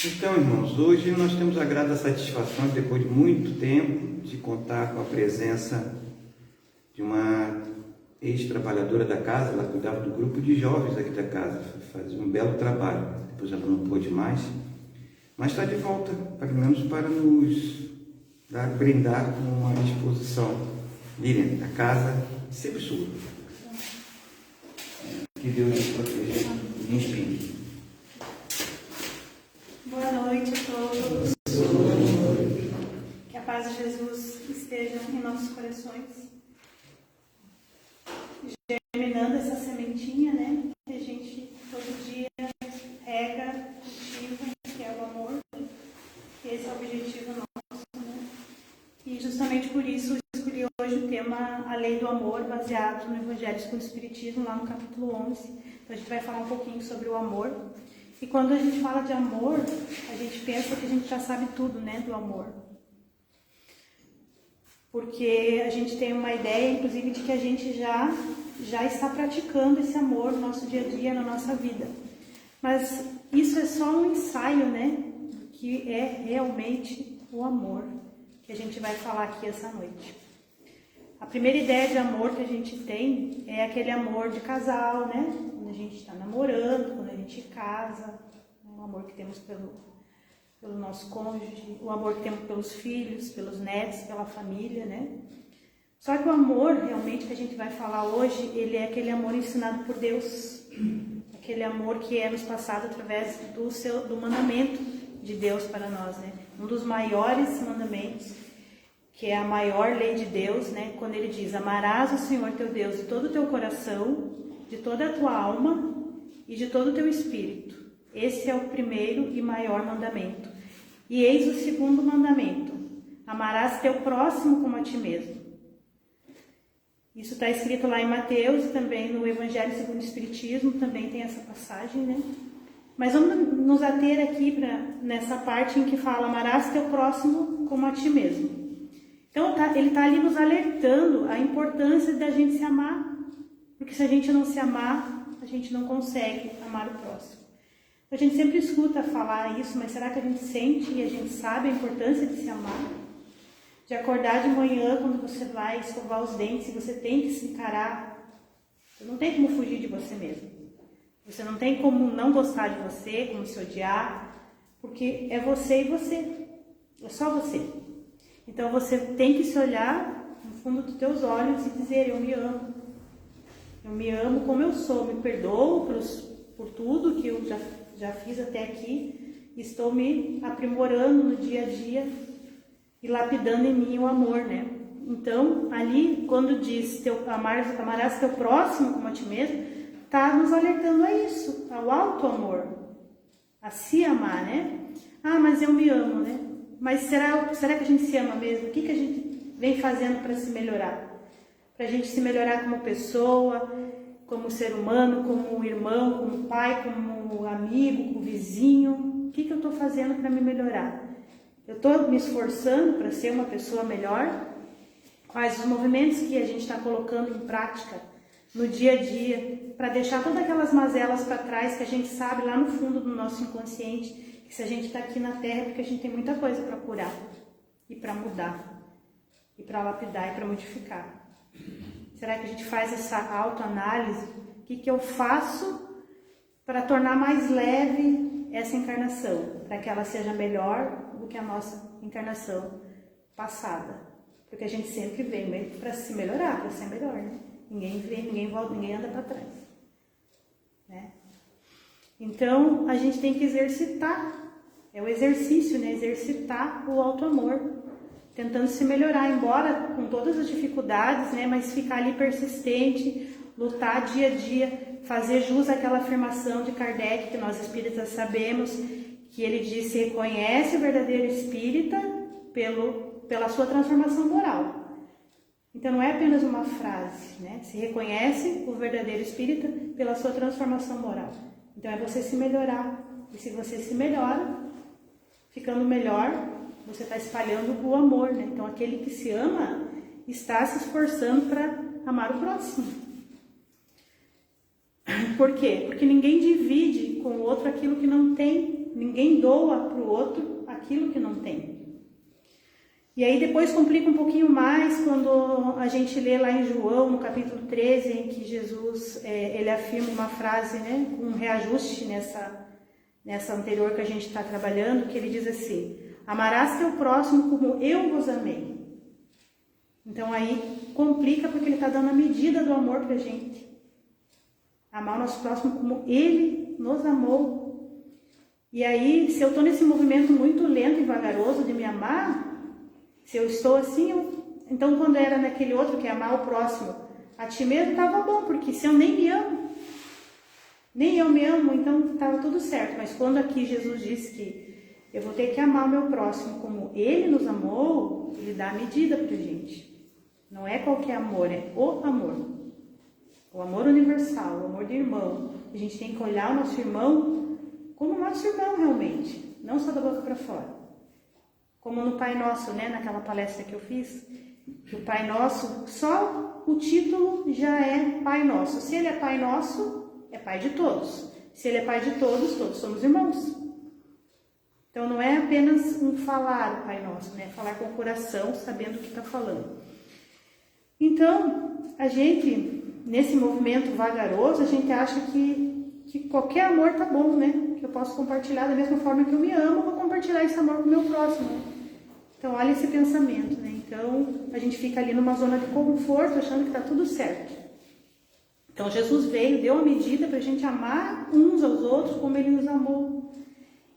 Então, irmãos, hoje nós temos a grata satisfação, depois de muito tempo, de contar com a presença de uma ex-trabalhadora da casa. Ela cuidava do grupo de jovens aqui da casa, fazia um belo trabalho. Depois ela não pôde mais, mas está de volta, pelo menos para nos brindar com uma exposição. Miriam, a casa sempre sua. Que Deus nos proteja e inspire. Boa noite a todos. Que a paz de Jesus esteja em nossos corações, germinando essa sementinha, né? Que a gente todo dia rega, cultiva, que é o amor. Esse é o objetivo nosso, né? E justamente por isso eu escolhi hoje o tema A Lei do Amor, baseado no Evangelho segundo o Espiritismo, lá no capítulo 11. Então a gente vai falar um pouquinho sobre o amor. E quando a gente fala de amor, a gente pensa que a gente já sabe tudo, né, do amor. Porque a gente tem uma ideia, inclusive, de que a gente já está praticando esse amor no nosso dia a dia, na nossa vida. Mas isso é só um ensaio, né, que é realmente o amor que a gente vai falar aqui essa noite. A primeira ideia de amor que a gente tem é aquele amor de casal, né? Quando a gente está namorando, quando a gente casa, né? O amor que temos pelo nosso cônjuge, o amor que temos pelos filhos, pelos netos, pela família, né? Só que o amor, realmente, que a gente vai falar hoje, ele é aquele amor ensinado por Deus, aquele amor que é nos passado através do mandamento de Deus para nós, né? Um dos maiores mandamentos, que é a maior lei de Deus, né? Quando ele diz: amarás o Senhor teu Deus de todo o teu coração, de toda a tua alma e de todo o teu espírito. Esse é o primeiro e maior mandamento. E eis o segundo mandamento: amarás teu próximo como a ti mesmo. Isso está escrito lá em Mateus e também no Evangelho segundo o Espiritismo, também tem essa passagem, né? Mas vamos nos ater aqui nessa parte em que fala: amarás teu próximo como a ti mesmo. Então ele está ali nos alertando a importância da gente se amar, porque se a gente não se amar, a gente não consegue amar o próximo. A gente sempre escuta falar isso, mas será que a gente sente e a gente sabe a importância de se amar? De acordar de manhã, quando você vai escovar os dentes, você tem que se encarar. Você não tem como fugir de você mesmo. Você não tem como não gostar de você, como se odiar, porque é você e você. É só você. Então você tem que se olhar no fundo dos teus olhos e dizer: eu me amo. Eu me amo como eu sou, me perdoo por tudo que eu já fiz até aqui. Estou me aprimorando no dia a dia e lapidando em mim o amor, né? Então, ali, quando diz amarás teu próximo como a ti mesmo, está nos alertando a isso, ao alto amor, a se amar, né? Ah, mas eu me amo, né? Mas será que a gente se ama mesmo? O que a gente vem fazendo para se melhorar? Para a gente se melhorar como pessoa, como ser humano, como irmão, como pai, como amigo, como vizinho. O que eu estou fazendo para me melhorar? Eu estou me esforçando para ser uma pessoa melhor? Quais os movimentos que a gente está colocando em prática no dia a dia para deixar todas aquelas mazelas para trás que a gente sabe lá no fundo do nosso inconsciente, que se a gente está aqui na Terra é porque a gente tem muita coisa para curar e para mudar e para lapidar e para modificar. Será que a gente faz essa autoanálise? O que eu faço para tornar mais leve essa encarnação, para que ela seja melhor do que a nossa encarnação passada? Porque a gente sempre vem para se melhorar, para ser melhor, né? Ninguém volta, ninguém anda para trás, né? Então, a gente tem que exercitar, é o exercício, né? Exercitar o auto-amor, tentando se melhorar, embora com todas as dificuldades, né? Mas ficar ali persistente, lutar dia a dia, fazer jus àquela afirmação de Kardec, que nós espíritas sabemos, que ele disse: reconhece o verdadeiro espírita pela sua transformação moral. Então não é apenas uma frase, né? Se reconhece o verdadeiro espírita pela sua transformação moral. Então é você se melhorar. E se você se melhora, ficando melhor, você está espalhando o amor, né? Então aquele que se ama está se esforçando para amar o próximo. Por quê? Porque ninguém divide com o outro aquilo que não tem ninguém doa para o outro aquilo que não tem. E aí depois complica um pouquinho mais quando a gente lê lá em João, no capítulo 13, em que Jesus ele afirma uma frase, né, com um reajuste nessa anterior que a gente está trabalhando, que ele diz assim: amarás teu próximo como eu vos amei. Então aí complica porque ele está dando a medida do amor para a gente. Amar o nosso próximo como ele nos amou. E aí, se eu estou nesse movimento muito lento e vagaroso de me amar, se eu estou assim, então quando era naquele outro que é amar o próximo a ti mesmo, estava bom, porque se eu nem me amo, nem eu me amo, então estava tudo certo. Mas quando aqui Jesus disse que eu vou ter que amar o meu próximo como ele nos amou, ele dá a medida para a gente. Não é qualquer amor, é o amor. O amor universal, o amor de irmão. A gente tem que olhar o nosso irmão como nosso irmão realmente, não só da boca para fora. Como no Pai Nosso, né, naquela palestra que eu fiz, o Pai Nosso, só o título já é Pai Nosso. Se ele é Pai Nosso, é Pai de todos. Se ele é Pai de todos, todos somos irmãos. Então não é apenas um falar o Pai Nosso, né, falar com o coração, sabendo o que está falando. Então, a gente, nesse movimento vagaroso, a gente acha que qualquer amor tá bom, né? Que eu posso compartilhar da mesma forma que eu me amo, eu vou compartilhar esse amor com o meu próximo. Então, olha esse pensamento, né? Então, a gente fica ali numa zona de conforto, achando que tá tudo certo. Então, Jesus veio, deu a medida para a gente amar uns aos outros como Ele nos amou.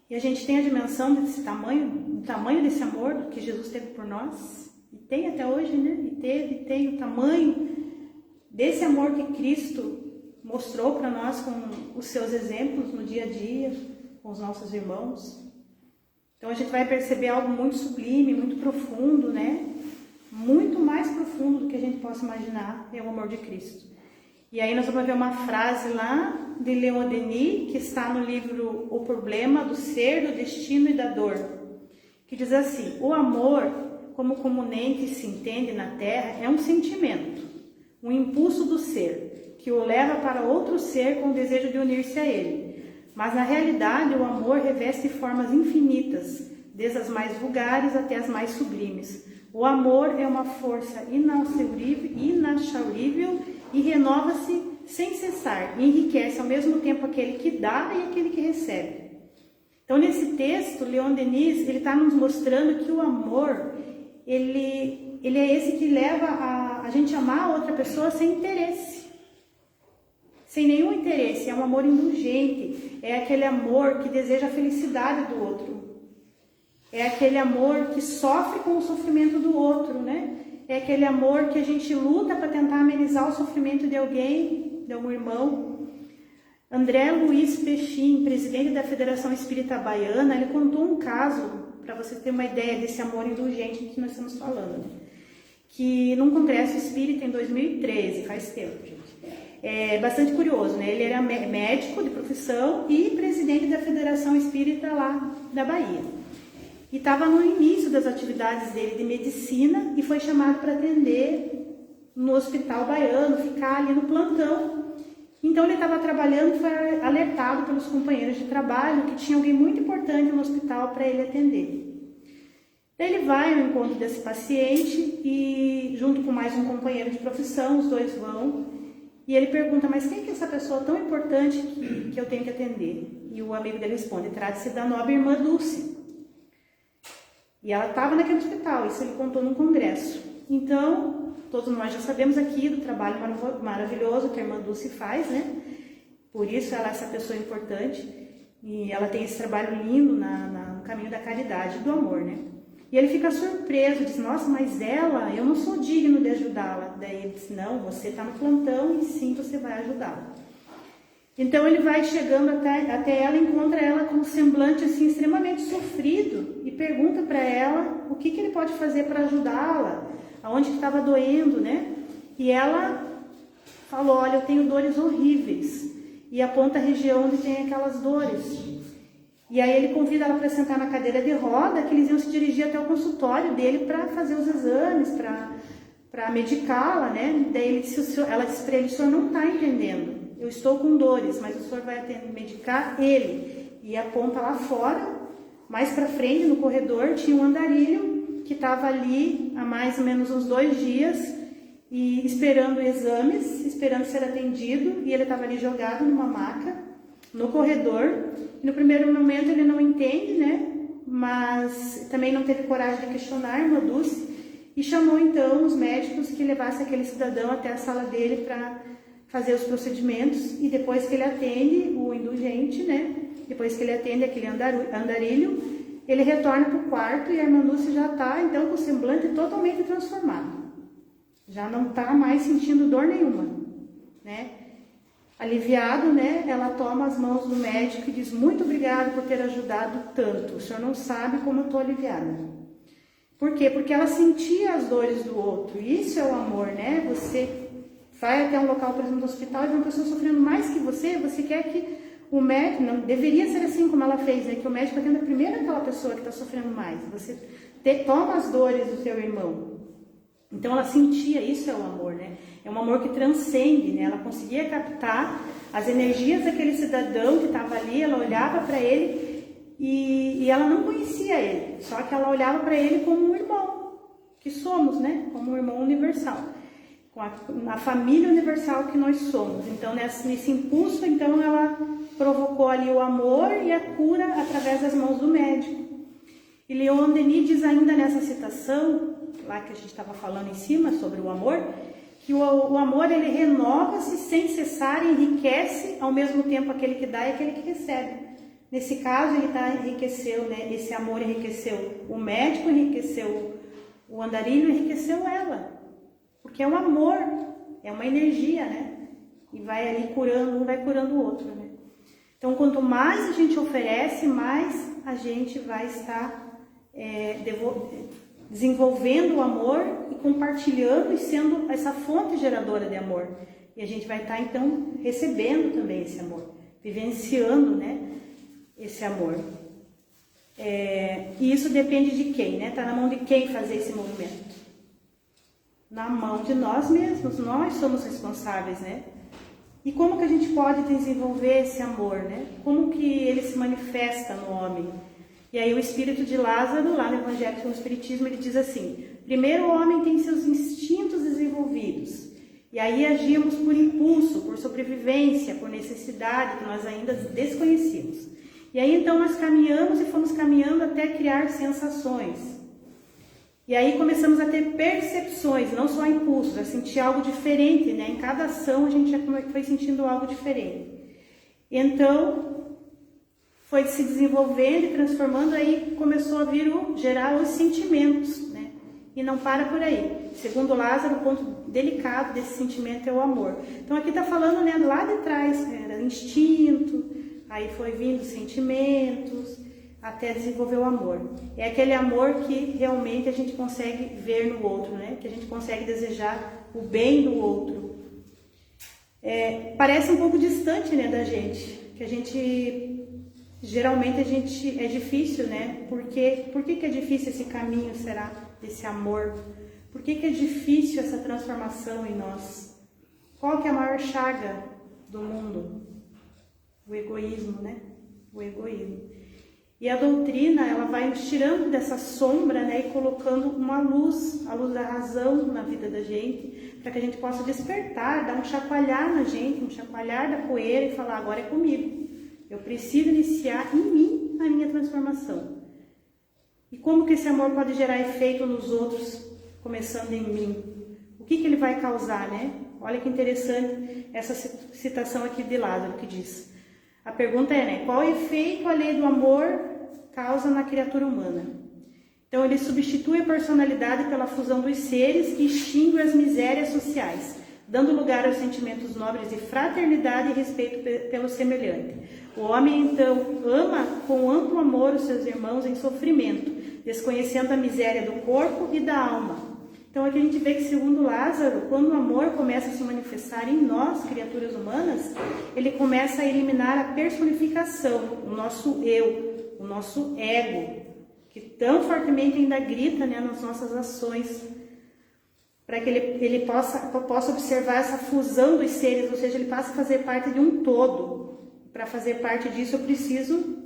E a gente tem a dimensão desse tamanho, o tamanho desse amor que Jesus teve por nós. E tem até hoje, né? E tem o tamanho desse amor que Cristo mostrou para nós com os seus exemplos no dia a dia, com os nossos irmãos. Então a gente vai perceber algo muito sublime, muito profundo, né? Muito mais profundo do que a gente possa imaginar, é o amor de Cristo. E aí nós vamos ver uma frase lá de Leon Denis, que está no livro O Problema do Ser, do Destino e da Dor, que diz assim: o amor, como comumente se entende na Terra, é um sentimento, um impulso do ser, que o leva para outro ser com o desejo de unir-se a ele. Mas na realidade o amor reveste formas infinitas, desde as mais vulgares até as mais sublimes. O amor é uma força inachaurível e renova-se sem cessar, e enriquece ao mesmo tempo aquele que dá e aquele que recebe. Então nesse texto, Leon Denis, ele está nos mostrando que o amor, ele é esse que leva a gente amar a outra pessoa sem interesse. Sem nenhum interesse, é um amor indulgente, é aquele amor que deseja a felicidade do outro. É aquele amor que sofre com o sofrimento do outro, né? É aquele amor que a gente luta para tentar amenizar o sofrimento de alguém, de um irmão. André Luiz Pechin, presidente da Federação Espírita Baiana, ele contou um caso, para você ter uma ideia desse amor indulgente que nós estamos falando, que num congresso espírita em 2013, faz tempo, gente. É bastante curioso, né? Ele era médico de profissão e presidente da Federação Espírita lá da Bahia. E estava no início das atividades dele de medicina e foi chamado para atender no hospital baiano, ficar ali no plantão. Então ele estava trabalhando e foi alertado pelos companheiros de trabalho que tinha alguém muito importante no hospital para ele atender. Daí ele vai ao encontro desse paciente e junto com mais um companheiro de profissão, os dois vão, e ele pergunta: mas quem é essa pessoa tão importante que eu tenho que atender? E o amigo dele responde: trata-se da nobre irmã Dulce. E ela estava naquele hospital, isso ele contou num congresso. Então, todos nós já sabemos aqui do trabalho maravilhoso que a irmã Dulce faz, né? Por isso ela é essa pessoa importante. E ela tem esse trabalho lindo no caminho da caridade e do amor, né? E ele fica surpreso, diz: nossa, mas ela, eu não sou digno de ajudá-la. Daí ele diz: não, você está no plantão e sim, você vai ajudá-la. Então ele vai chegando até ela, encontra ela com um semblante assim extremamente sofrido e pergunta para ela o que ele pode fazer para ajudá-la, aonde que estava doendo, né? E ela falou: olha, eu tenho dores horríveis, e aponta a região onde tem aquelas dores. E aí ele convida ela para sentar na cadeira de roda, que eles iam se dirigir até o consultório dele para fazer os exames, para medicá-la, né? Daí ela disse para ele: o senhor não está entendendo. Eu estou com dores, mas o senhor vai medicar ele. e a ponta lá fora, mais para frente no corredor, tinha um andarilho que estava ali há mais ou menos uns 2 dias e esperando exames, esperando ser atendido, e ele estava ali jogado numa maca no corredor. E no primeiro momento ele não entende, né? Mas também não teve coragem de questionar a irmã Dulce e chamou então os médicos que levassem aquele cidadão até a sala dele para fazer os procedimentos. E depois que ele atende o indulgente, né? Depois que ele atende aquele andarilho, ele retorna para o quarto e a irmã Dulce já está então com o semblante totalmente transformado. Já não está mais sentindo dor nenhuma, né? Aliviado, né? Ela toma as mãos do médico e diz: muito obrigado por ter ajudado tanto. O senhor não sabe como eu estou aliviada. Por quê? Porque ela sentia as dores do outro. Isso é o amor, né? Você vai até um local, por exemplo, do hospital e vê uma pessoa sofrendo mais que você quer que o médico, não deveria ser assim como ela fez, né? Que o médico atenda primeiro aquela pessoa que está sofrendo mais. Você toma as dores do seu irmão. Então ela sentia, isso é o amor, né? É um amor que transcende, né? Ela conseguia captar as energias daquele cidadão que estava ali, ela olhava para ele e ela não conhecia ele, só que ela olhava para ele como um irmão, que somos, né? Como um irmão universal, com a família universal que nós somos. Então nesse impulso, então ela provocou ali o amor e a cura através das mãos do médico. E Leon Denis diz ainda nessa citação, lá que a gente estava falando em cima sobre o amor, que o amor ele renova-se sem cessar e enriquece ao mesmo tempo aquele que dá e aquele que recebe. Nesse caso ele enriqueceu, né? Esse amor enriqueceu o médico, enriqueceu o andarilho, enriqueceu ela, porque é um amor, é uma energia, né? E vai ali curando, um vai curando o outro, né? Então quanto mais a gente oferece, mais a gente vai estar desenvolvendo o amor e compartilhando e sendo essa fonte geradora de amor. E a gente vai estar, então, recebendo também esse amor, vivenciando, né, esse amor. E isso depende de quem, né? Está na mão de quem fazer esse movimento? Na mão de nós mesmos, nós somos responsáveis, né? E como que a gente pode desenvolver esse amor, né? Como que ele se manifesta no homem? E aí o espírito de Lázaro, lá no Evangelho do Espiritismo, ele diz assim: primeiro o homem tem seus instintos desenvolvidos, e aí agimos por impulso, por sobrevivência, por necessidade que nós ainda desconhecíamos. E aí então nós caminhamos e fomos caminhando até criar sensações. E aí começamos a ter percepções, não só impulsos, a sentir algo diferente, né? Em cada ação a gente já foi sentindo algo diferente. Então foi se desenvolvendo e transformando, aí começou a gerar os sentimentos, né? E não para por aí. Segundo Lázaro, o ponto delicado desse sentimento é o amor. Então aqui está falando, né, lá de trás, né, era instinto, aí foi vindo sentimentos, até desenvolver o amor. É aquele amor que realmente a gente consegue ver no outro, né? Que a gente consegue desejar o bem do outro. Parece um pouco distante, né, da gente, que a gente... Geralmente é difícil, né? Por que é difícil esse caminho, será, desse amor? Por que é difícil essa transformação em nós? Qual que é a maior chaga do mundo? O egoísmo, né? O egoísmo. E a doutrina, ela vai nos tirando dessa sombra, né? E colocando uma luz, a luz da razão na vida da gente, para que a gente possa despertar, dar um chacoalhar na gente, um chacoalhar da poeira e falar: agora é comigo. Eu preciso iniciar em mim a minha transformação. E como que esse amor pode gerar efeito nos outros, começando em mim? O que ele vai causar, né? Olha que interessante essa citação aqui de Lázaro, que diz. A pergunta é, né? Qual efeito a lei do amor causa na criatura humana? Então, ele substitui a personalidade pela fusão dos seres e extingue as misérias sociais, dando lugar aos sentimentos nobres de fraternidade e respeito pelo semelhante. O homem, então, ama com amplo amor os seus irmãos em sofrimento, desconhecendo a miséria do corpo e da alma. Então, aqui a gente vê que, segundo Lázaro, quando o amor começa a se manifestar em nós, criaturas humanas, ele começa a eliminar a personificação, o nosso eu, o nosso ego, que tão fortemente ainda grita, né, nas nossas ações, para que ele possa observar essa fusão dos seres, ou seja, ele passa a fazer parte de um todo. Para fazer parte disso, eu preciso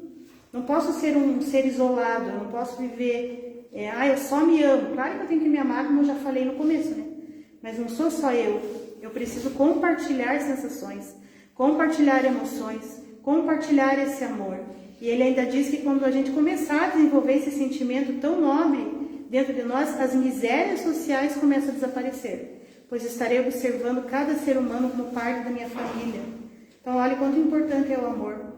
Não posso ser um ser isolado, eu não posso viver, eu só me amo. Claro que eu tenho que me amar, como eu já falei no começo, né? Mas não sou só eu. Eu preciso compartilhar sensações, compartilhar emoções, compartilhar esse amor. E ele ainda diz que quando a gente começar a desenvolver esse sentimento tão nobre dentro de nós, as misérias sociais começam a desaparecer, pois estarei observando cada ser humano como parte da minha família. Então, olha quanto importante é o amor.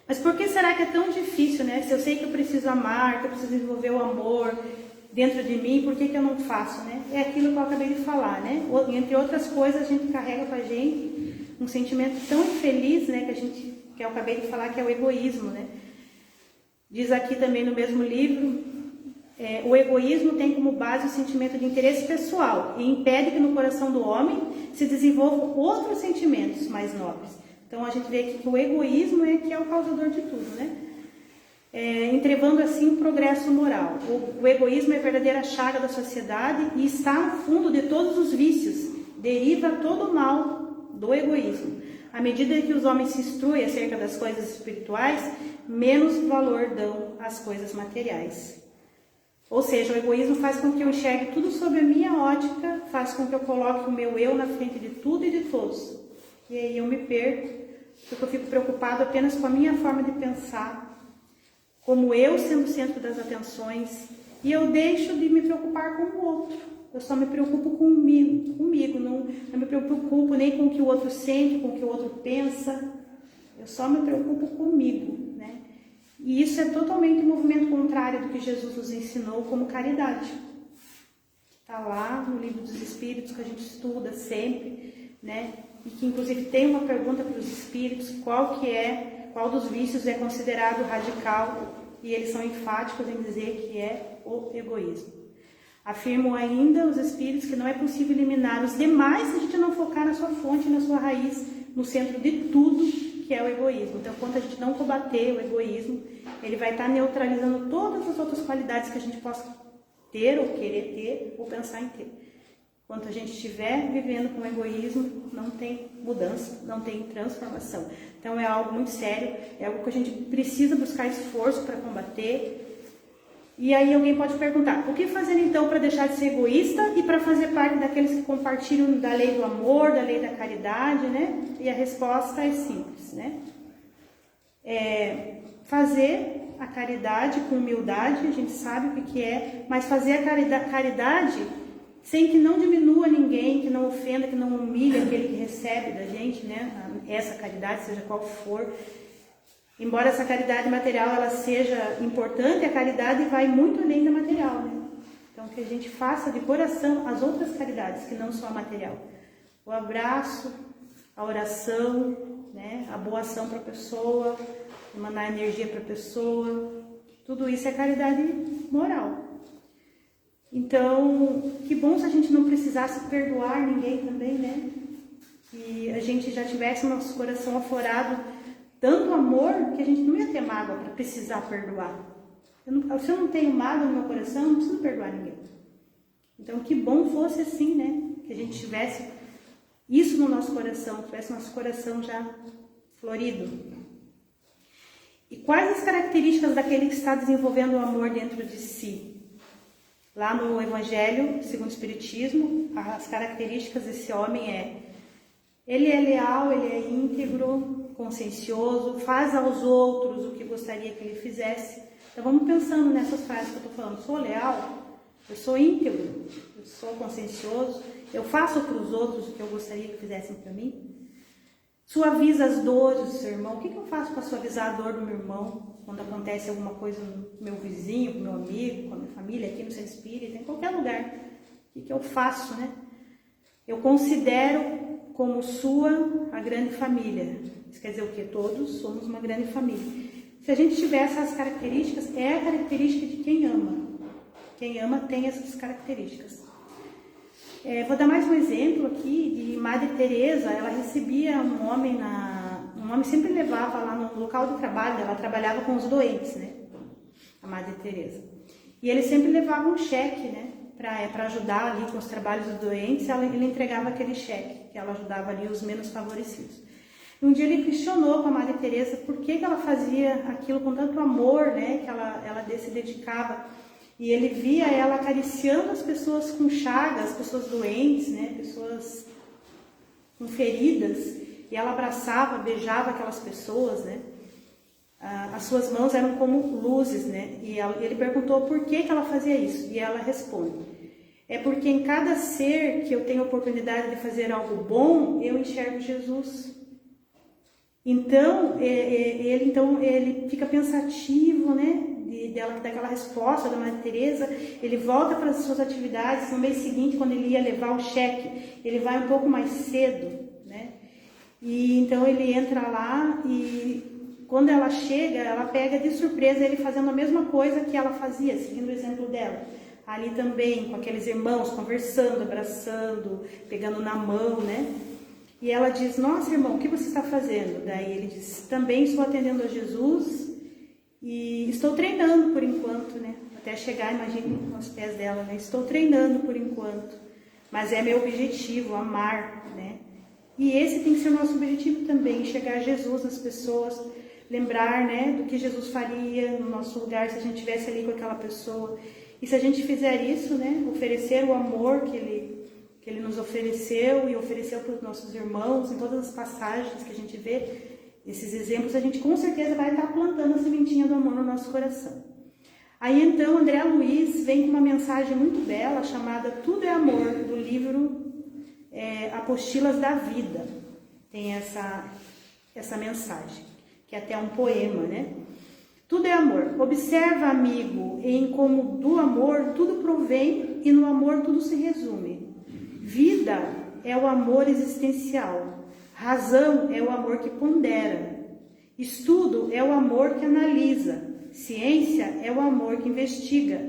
Mas por que será que é tão difícil, né? Se eu sei que eu preciso amar, que eu preciso desenvolver o amor dentro de mim, por que eu não faço, né? É aquilo que eu acabei de falar, né? Entre outras coisas, a gente carrega com a gente um sentimento tão infeliz, né? Que eu acabei de falar, que é o egoísmo, né? Diz aqui também no mesmo livro, o egoísmo tem como base o sentimento de interesse pessoal e impede que no coração do homem se desenvolvam outros sentimentos mais nobres. Então a gente vê aqui que o egoísmo é que é o causador de tudo, né? Entrevando assim o progresso moral. O egoísmo é a verdadeira chaga da sociedade e está no fundo de todos os vícios. Deriva todo o mal do egoísmo. À medida que os homens se instruem acerca das coisas espirituais, menos valor dão às coisas materiais. Ou seja, o egoísmo faz com que eu enxergue tudo sob a minha ótica, faz com que eu coloque o meu eu na frente de tudo e de todos. E aí eu me perco, porque eu fico preocupado apenas com a minha forma de pensar, como eu sendo o centro das atenções, e eu deixo de me preocupar com o outro. Eu só me preocupo comigo, não me preocupo nem com o que o outro sente, com o que o outro pensa, eu só me preocupo comigo, né? E isso é totalmente um movimento contrário do que Jesus nos ensinou como caridade. Está lá no Livro dos Espíritos, que a gente estuda sempre, né? E que inclusive tem uma pergunta para os espíritos, qual dos vícios é considerado radical, e eles são enfáticos em dizer que é o egoísmo. Afirmam ainda os espíritos que não é possível eliminar os demais se a gente não focar na sua fonte, na sua raiz, no centro de tudo, que é o egoísmo. Então, quando a gente não combater o egoísmo, ele vai estar neutralizando todas as outras qualidades que a gente possa ter, ou querer ter, ou pensar em ter. Enquanto a gente estiver vivendo com egoísmo, não tem mudança, não tem transformação. Então é algo muito sério, é algo que a gente precisa buscar esforço para combater. E aí alguém pode perguntar, o que fazer então para deixar de ser egoísta e para fazer parte daqueles que compartilham da lei do amor, da lei da caridade, né? E a resposta é simples, né? Fazer a caridade com humildade, a gente sabe o que é, mas fazer a caridade sem que não diminua ninguém, que não ofenda, que não humilhe aquele que recebe da gente, né? Essa caridade, seja qual for. Embora essa caridade material ela seja importante, a caridade vai muito além da material, né? Então que a gente faça de coração as outras caridades, que não só a material. O abraço, a oração, né? A boa ação para a pessoa, mandar energia para a pessoa, tudo isso é caridade moral. Então, que bom se a gente não precisasse perdoar ninguém também, né? Que a gente já tivesse nosso coração aflorado tanto amor que a gente não ia ter mágoa para precisar perdoar. Se eu não tenho mágoa no meu coração, eu não preciso perdoar ninguém. Então, que bom fosse assim, né? Que a gente tivesse isso no nosso coração, tivesse nosso coração já florido. E quais as características daquele que está desenvolvendo o amor dentro de si? Lá no Evangelho, segundo o Espiritismo, as características desse homem ele é leal, ele é íntegro, consciencioso, faz aos outros o que gostaria que ele fizesse. Então vamos pensando nessas frases que eu estou falando. Sou leal, eu sou íntegro, eu sou consciencioso, eu faço para os outros o que eu gostaria que fizessem para mim. Suaviza as dores do seu irmão. O que eu faço para suavizar a dor do meu irmão quando acontece alguma coisa no meu vizinho, com meu amigo, com a minha família, aqui no Centro Espírita, em qualquer lugar? O que eu faço, né? Eu considero como sua a grande família. Isso quer dizer o quê? Todos somos uma grande família. Se a gente tiver essas características, é a característica de quem ama. Quem ama tem essas características. Vou dar mais um exemplo aqui de Madre Teresa. Ela recebia um homem sempre levava lá no local de trabalho, ela trabalhava com os doentes, né? A Madre Teresa. E ele sempre levava um cheque, né? Para ajudar ali com os trabalhos dos doentes, ele entregava aquele cheque, que ela ajudava ali os menos favorecidos. Um dia ele questionou com a Madre Teresa por que ela fazia aquilo com tanto amor, né, que ela se dedicava. E ele via ela acariciando as pessoas com chagas, pessoas doentes, né, pessoas com feridas, e ela abraçava, beijava aquelas pessoas, né. As suas mãos eram como luzes, né, e ele perguntou por que ela fazia isso, e ela responde: é porque em cada ser que eu tenho a oportunidade de fazer algo bom, eu enxergo Jesus. Então, ele fica pensativo, né, daquela resposta da Madre Teresa. Ele volta para as suas atividades. No mês seguinte, quando ele ia levar o cheque, ele vai um pouco mais cedo, né, e então ele entra lá e quando ela chega, ela pega de surpresa ele fazendo a mesma coisa que ela fazia, seguindo o exemplo dela. Ali também, com aqueles irmãos, conversando, abraçando, pegando na mão, né? E ela diz: nossa, irmão, o que você está fazendo? Daí ele diz: também estou atendendo a Jesus e estou treinando por enquanto, né? Até chegar, imagine, aos pés dela, né? Estou treinando por enquanto, mas é meu objetivo, amar, né? E esse tem que ser o nosso objetivo também, chegar a Jesus nas pessoas, lembrar, né, do que Jesus faria no nosso lugar se a gente estivesse ali com aquela pessoa. E se a gente fizer isso, né, oferecer o amor que ele nos ofereceu e ofereceu para os nossos irmãos, em todas as passagens que a gente vê, esses exemplos, a gente com certeza vai estar plantando a sementinha do amor no nosso coração. Aí então, André Luiz vem com uma mensagem muito bela, chamada Tudo é Amor, do livro Apostilas da Vida. Tem essa mensagem, que é até um poema, né? Tudo é amor. Observa, amigo, em como do amor tudo provém e no amor tudo se resume. Vida é o amor existencial. Razão é o amor que pondera. Estudo é o amor que analisa. Ciência é o amor que investiga.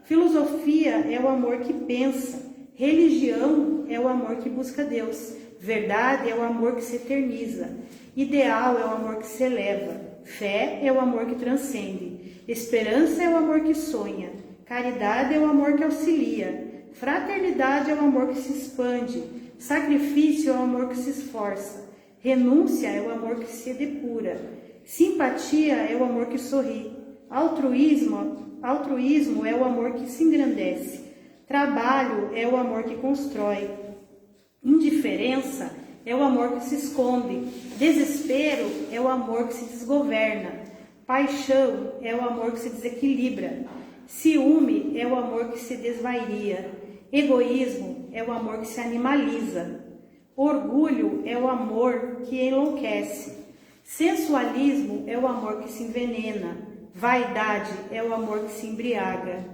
Filosofia é o amor que pensa. Religião é o amor que busca Deus. Verdade é o amor que se eterniza. Ideal é o amor que se eleva. Fé é o amor que transcende. Esperança é o amor que sonha. Caridade é o amor que auxilia. Fraternidade é o amor que se expande. Sacrifício é o amor que se esforça. Renúncia é o amor que se depura. Simpatia é o amor que sorri. Altruísmo é o amor que se engrandece. Trabalho é o amor que constrói. Indiferença é o amor que se esconde. Desespero é o amor que se desgoverna. Paixão é o amor que se desequilibra. Ciúme é o amor que se desvairia. Egoísmo é o amor que se animaliza. Orgulho é o amor que enlouquece. Sensualismo é o amor que se envenena. Vaidade é o amor que se embriaga.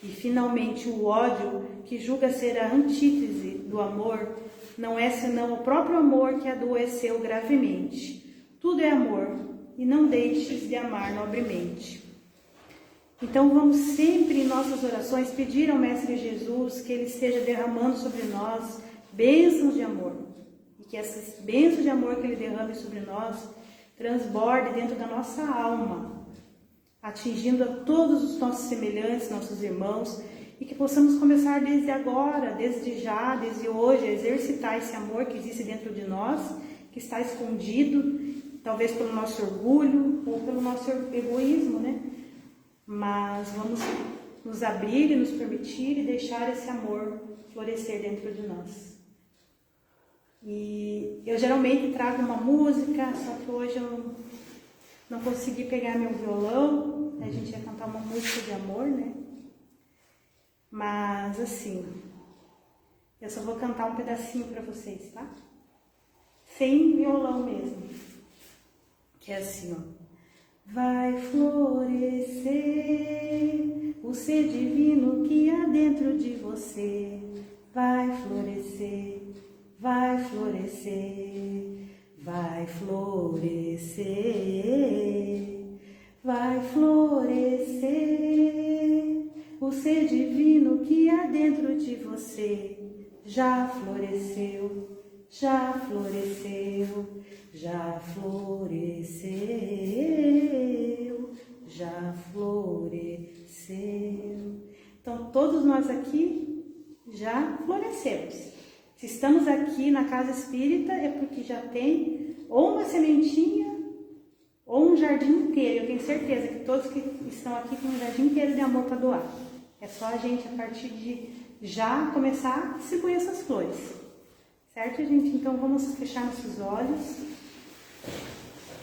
E, finalmente, o ódio, que julga ser a antítese do amor, não é senão o próprio amor que adoeceu gravemente. Tudo é amor, e não deixes de amar nobremente. Então vamos sempre em nossas orações pedir ao Mestre Jesus que Ele esteja derramando sobre nós bênçãos de amor. E que essas bênçãos de amor que Ele derrame sobre nós transborde dentro da nossa alma, atingindo a todos os nossos semelhantes, nossos irmãos, e que possamos começar desde agora, desde já, desde hoje, a exercitar esse amor que existe dentro de nós, que está escondido, talvez pelo nosso orgulho ou pelo nosso egoísmo, né? Mas vamos nos abrir e nos permitir e deixar esse amor florescer dentro de nós. E eu geralmente trago uma música, só que hoje eu não consegui pegar meu violão, a gente ia cantar uma música de amor, né? Mas assim, eu só vou cantar um pedacinho para vocês, tá? Sem violão mesmo. Que é assim, ó. Vai florescer o ser divino que há dentro de você. Vai florescer, vai florescer, vai florescer, vai florescer o ser divino que há dentro de você. Já floresceu, já floresceu, já floresceu, já floresceu. Então, todos nós aqui já florescemos. Se estamos aqui na casa espírita é porque já tem ou uma sementinha ou um jardim inteiro. Eu tenho certeza que todos que estão aqui têm um jardim inteiro de amor para doar. É só a gente, a partir de já, começar a distribuir essas flores. Certo, gente? Então vamos fechar nossos olhos.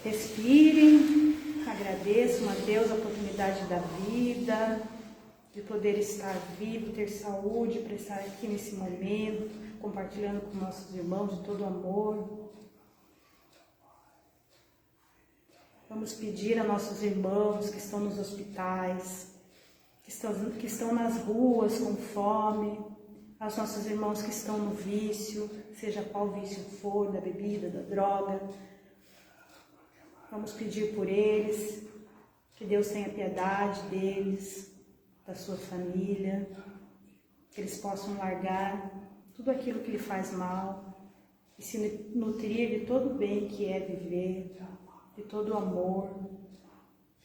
Respirem. Agradeço a Deus a oportunidade da vida, de poder estar vivo, ter saúde, para estar aqui nesse momento, compartilhando com nossos irmãos de todo o amor. Vamos pedir a nossos irmãos que estão nos hospitais, que estão nas ruas com fome, aos nossos irmãos que estão no vício, seja qual vício for, da bebida, da droga. Vamos pedir por eles, que Deus tenha piedade deles, da sua família, que eles possam largar tudo aquilo que lhe faz mal e se nutrir de todo o bem que é viver, de todo o amor.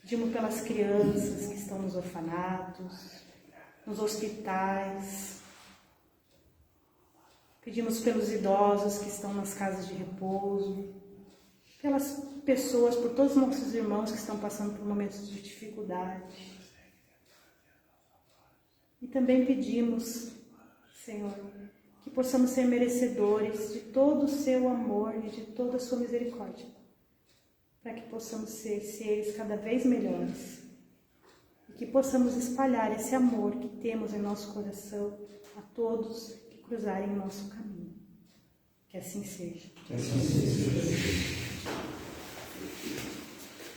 Pedimos pelas crianças que estão nos orfanatos, nos hospitais. Pedimos pelos idosos que estão nas casas de repouso, pelas pessoas, por todos os nossos irmãos que estão passando por momentos de dificuldade. E também pedimos, Senhor, que possamos ser merecedores de todo o seu amor e de toda a sua misericórdia, para que possamos ser seres cada vez melhores e que possamos espalhar esse amor que temos em nosso coração a todos que cruzarem o nosso caminho. Que assim seja. Que assim seja.